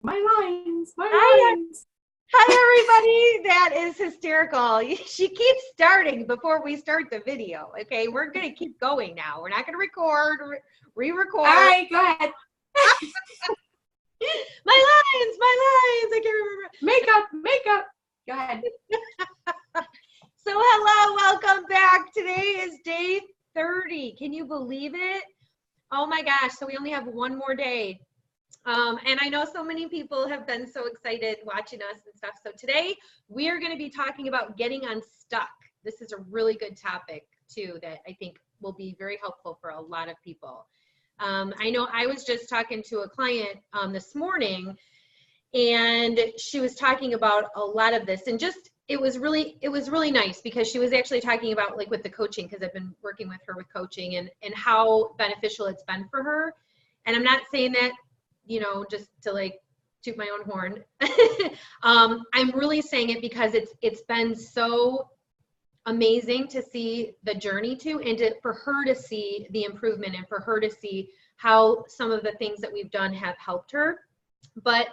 My lines, my Hi, lines. hi everybody. That is hysterical. She keeps starting before we start the video. Okay, we're gonna keep going now. We're not gonna record, All re-record. right, go ahead. My lines. I can't remember. Makeup. Go ahead. So hello, welcome back. Today is day 30. Can you believe it? Oh my gosh. So we only have one more day. And I know so many people have been so excited watching us and stuff. So today we are going to be talking about getting unstuck. This is a really good topic too that I think will be very helpful for a lot of people. I know I was just talking to a client this morning, and she was talking about a lot of this, and just it was really nice because she was actually talking about, like, with the coaching, because I've been working with her with coaching and how beneficial it's been for her. And I'm not saying that, you know, just to like toot my own horn. I'm really saying it because it's been so amazing to see the journey to, and for her to see the improvement, and for her to see how some of the things that we've done have helped her. But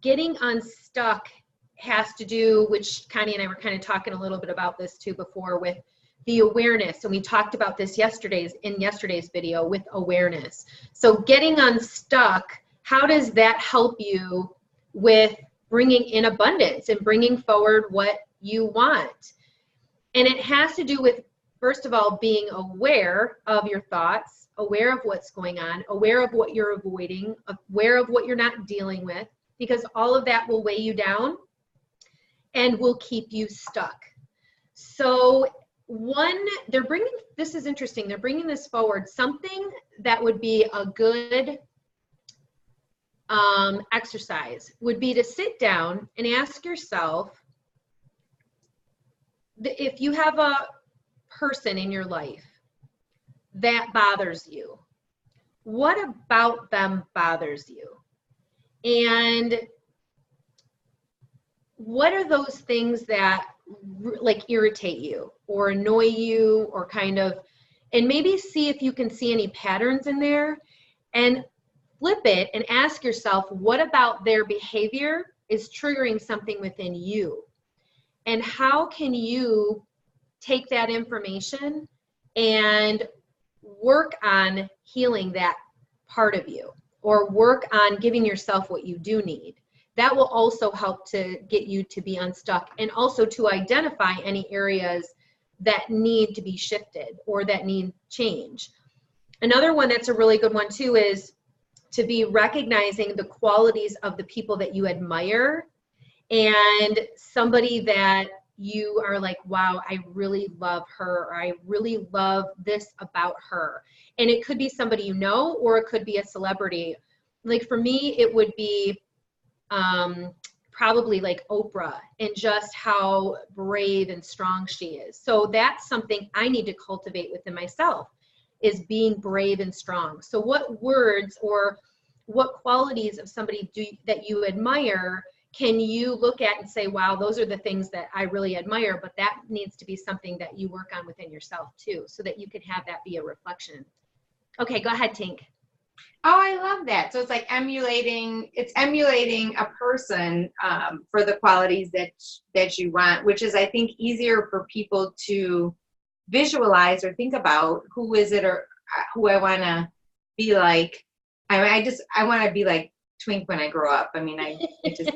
getting unstuck has to do, which Connie and I were kind of talking a little bit about this too before, with the awareness. And we talked about this in yesterday's video with awareness. So getting unstuck, how does that help you with bringing in abundance and bringing forward what you want? And it has to do with, first of all, being aware of your thoughts, aware of what's going on, aware of what you're avoiding, aware of what you're not dealing with, because all of that will weigh you down and will keep you stuck. So this is interesting, they're bringing this forward, something that would be a good exercise would be to sit down and ask yourself, if you have a person in your life that bothers you, what about them bothers you? And what are those things that like irritate you or annoy you, or kind of, and maybe see if you can see any patterns in there, and flip it and ask yourself, what about their behavior is triggering something within you? And how can you take that information and work on healing that part of you, or work on giving yourself what you do need? That will also help to get you to be unstuck, and also to identify any areas that need to be shifted or that need change. Another one that's a really good one too is to be recognizing the qualities of the people that you admire, and somebody that you are like, wow, I really love her, or I really love this about her. And it could be somebody you know, or it could be a celebrity. Like for me, it would be probably like Oprah, and just how brave and strong she is. So that's something I need to cultivate within myself, is being brave and strong. So what words or what qualities of somebody that you admire can you look at and say, wow, those are the things that I really admire, but that needs to be something that you work on within yourself too, so that you can have that be a reflection. Okay, go ahead, Tink. Oh, I love that. So it's like emulating a person for the qualities that you want, which is, I think, easier for people to visualize or think about. Who is it, or who I want to be like? I want to be like Twink when I grow up. I mean, I just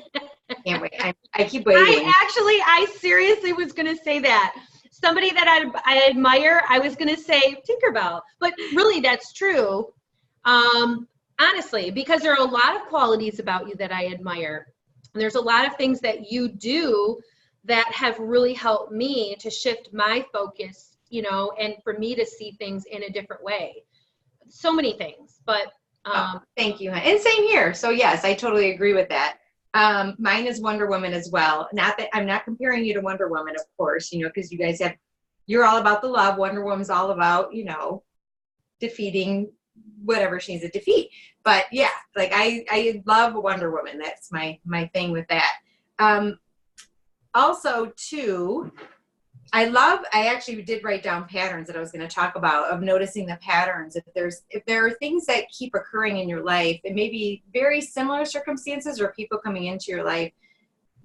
can't wait. I keep waiting. I seriously was going to say that. Somebody that I admire, I was going to say Tinkerbell, but really that's true. Honestly, because there are a lot of qualities about you that I admire. And there's a lot of things that you do that have really helped me to shift my focus, you know, and for me to see things in a different way. So many things, but thank you. And same here. So yes, I totally agree with that. Mine is Wonder Woman as well. Not that I'm not comparing you to Wonder Woman, of course, you know, because you guys you're all about the love. Wonder Woman's all about, you know, defeating whatever she needs to defeat. But yeah, like I love Wonder Woman. That's my thing with that. Also too, I actually did write down patterns that I was going to talk about, of noticing the patterns. If there are things that keep occurring in your life, it may be very similar circumstances or people coming into your life,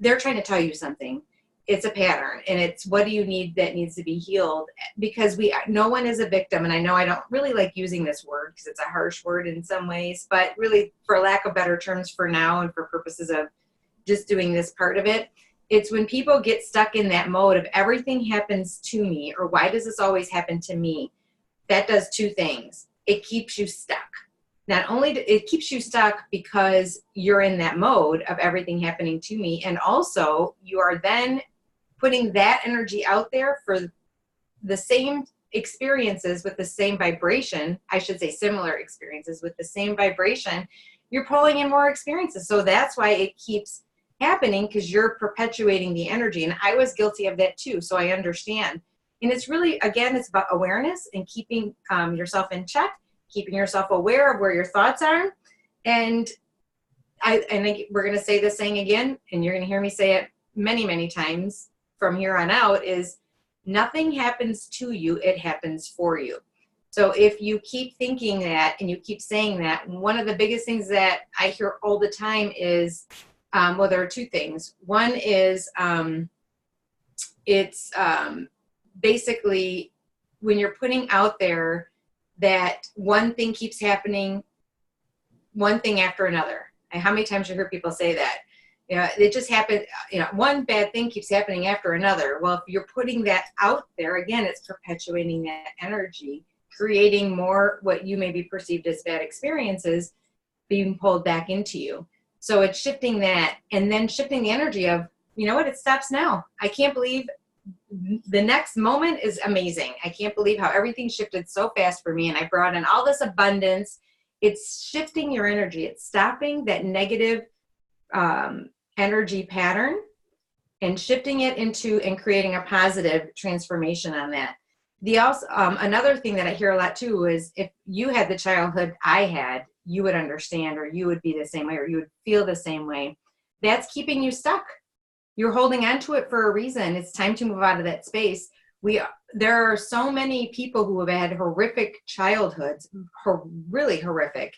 they're trying to tell you something. It's a pattern, and it's, what do you need that needs to be healed? Because no one is a victim. And I know I don't really like using this word because it's a harsh word in some ways, but really, for lack of better terms for now and for purposes of just doing this part of it, it's when people get stuck in that mode of everything happens to me, or why does this always happen to me? That does two things. It keeps you stuck. Not only it keeps you stuck because you're in that mode of everything happening to me, and also you are then putting that energy out there for the same experiences with the same vibration. I should say similar experiences with the same vibration. You're pulling in more experiences. So that's why it keeps happening, because you're perpetuating the energy. And I was guilty of that too. So I understand. And it's really, again, it's about awareness and keeping yourself in check, keeping yourself aware of where your thoughts are. And we're going to say this saying again, and you're going to hear me say it many, many times from here on out, is nothing happens to you, it happens for you. So if you keep thinking that and you keep saying that, one of the biggest things that I hear all the time is, well, there are two things. One is it's basically when you're putting out there that one thing keeps happening, one thing after another. And how many times you hear people say that? You know, it just happened, you know, one bad thing keeps happening after another. Well, if you're putting that out there, again, it's perpetuating that energy, creating more what you may be perceived as bad experiences being pulled back into you. So it's shifting that, and then shifting the energy of, you know what, it stops now. I can't believe the next moment is amazing. I can't believe how everything shifted so fast for me, and I brought in all this abundance. It's shifting your energy. It's stopping that negative energy pattern and shifting it into and creating a positive transformation on that. Another thing that I hear a lot too is, if you had the childhood I had, you would understand, or you would be the same way, or you would feel the same way. That's keeping you stuck. You're holding on to it for a reason. It's time to move out of that space. There are so many people who have had horrific childhoods, really horrific,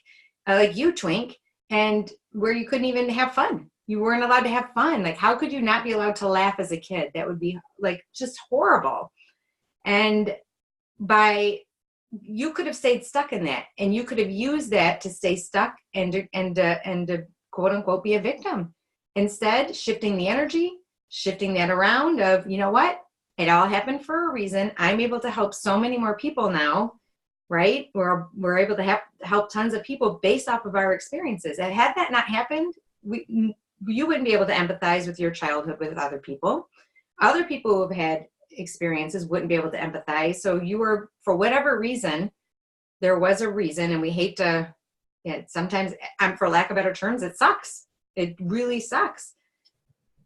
like you, Twink, and where you couldn't even have fun. You weren't allowed to have fun. Like, how could you not be allowed to laugh as a kid? That would be like just horrible. And you could have stayed stuck in that, and you could have used that to stay stuck and to quote unquote be a victim. Instead, shifting the energy, shifting that around of, you know what? It all happened for a reason. I'm able to help so many more people now, right? We're able to help tons of people based off of our experiences. And had that not happened, you wouldn't be able to empathize with your childhood with other people. Other people who have had experiences wouldn't be able to empathize. So you were, for whatever reason, there was a reason, and we hate to, sometimes, for lack of better terms, it sucks. It really sucks.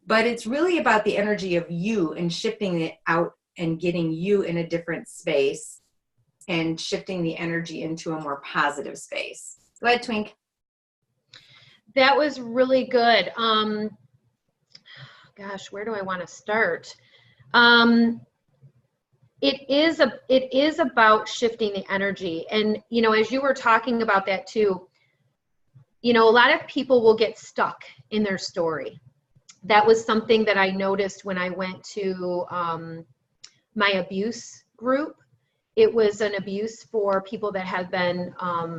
But it's really about the energy of you and shifting it out and getting you in a different space and shifting the energy into a more positive space. Go ahead, Twink. That was really good. Gosh, where do I want to start? It is about shifting the energy. And, you know, as you were talking about that too, you know, a lot of people will get stuck in their story. That was something that I noticed when I went to my abuse group. It was an abuse for people that have been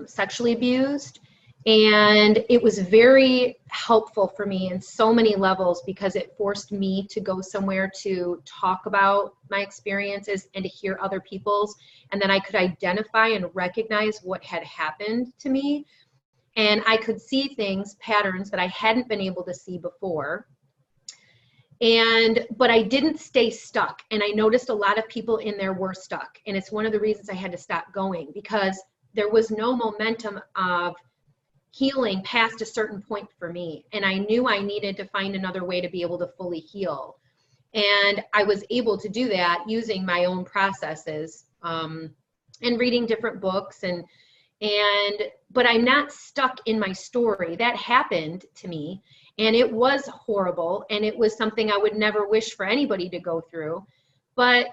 sexually abused. And it was very helpful for me in so many levels, because it forced me to go somewhere to talk about my experiences and to hear other people's. And then I could identify and recognize what had happened to me. And I could see things, patterns that I hadn't been able to see before. But I didn't stay stuck. And I noticed a lot of people in there were stuck. And it's one of the reasons I had to stop going, because there was no momentum of healing past a certain point for me. And I knew I needed to find another way to be able to fully heal. And I was able to do that using my own processes and reading different books. But I'm not stuck in my story. That happened to me, and it was horrible, and it was something I would never wish for anybody to go through. But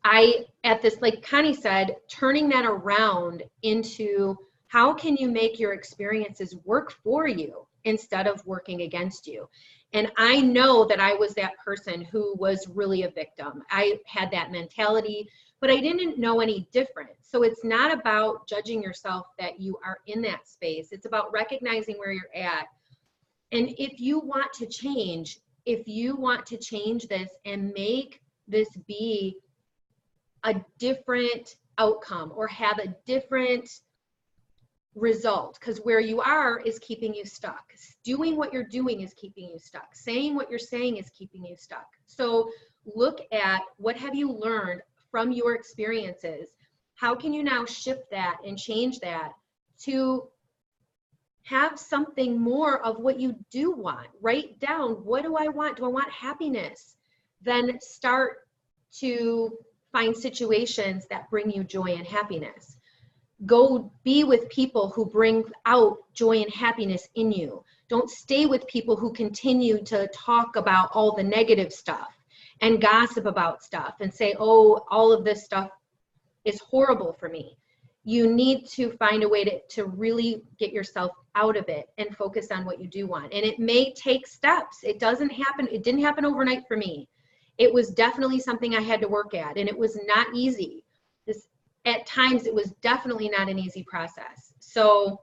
at this, like Connie said, turning that around into how can you make your experiences work for you instead of working against you? And I know that I was that person who was really a victim. I had that mentality, but I didn't know any different. So it's not about judging yourself that you are in that space. It's about recognizing where you're at. And if you want to change this and make this be a different outcome or have a different result, because where you are is keeping you stuck. Doing what you're doing is keeping you stuck. Saying what you're saying is keeping you stuck. So look at what have you learned from your experiences. How can you now shift that and change that to have something more of what you do want? Write down, what do I want? Do I want happiness? Then start to find situations that bring you joy and happiness. Go be with people who bring out joy and happiness in you. Don't stay with people who continue to talk about all the negative stuff and gossip about stuff and say, oh, all of this stuff is horrible for me. You need to find a way to really get yourself out of it and focus on what you do want. And it may take steps. It didn't happen overnight for me. It was definitely something I had to work at, and it was not easy. At times it was definitely not an easy process. So,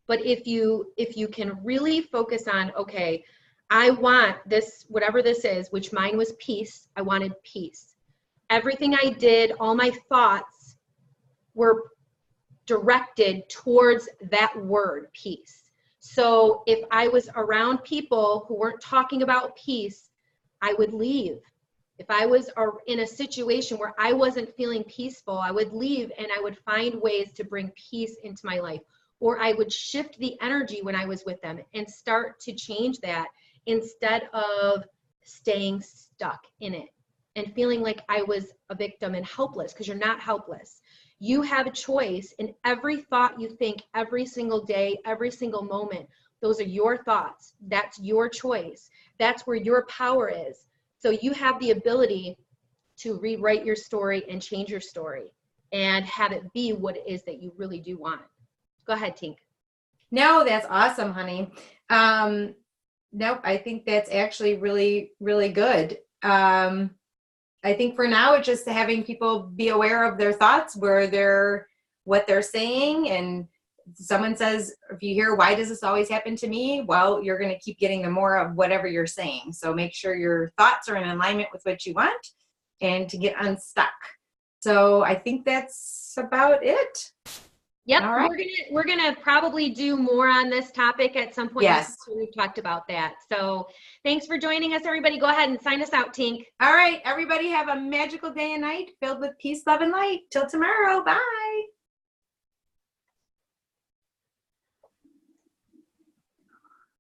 but if you can really focus on, okay, I want this, whatever this is, which mine was peace. I wanted peace. Everything I did, all my thoughts were directed towards that word, peace. So if I was around people who weren't talking about peace, I would leave. If I was in a situation where I wasn't feeling peaceful, I would leave and I would find ways to bring peace into my life. Or I would shift the energy when I was with them and start to change that instead of staying stuck in it and feeling like I was a victim and helpless, because you're not helpless. You have a choice in every thought you think every single day, every single moment. Those are your thoughts. That's your choice. That's where your power is. So you have the ability to rewrite your story and change your story and have it be what it is that you really do want. Go ahead, Tink. No, that's awesome, honey. Nope, I think that's actually really, really good. I think for now, it's just having people be aware of their thoughts, what they're saying. And someone says, if you hear, why does this always happen to me? Well, you're going to keep getting the more of whatever you're saying. So make sure your thoughts are in alignment with what you want and to get unstuck. So I think that's about it. Yep. All right. We're gonna probably do more on this topic at some point. Yes. We've talked about that. So thanks for joining us, everybody. Go ahead and sign us out, Tink. All right, everybody have a magical day and night filled with peace, love, and light. Till tomorrow. Bye.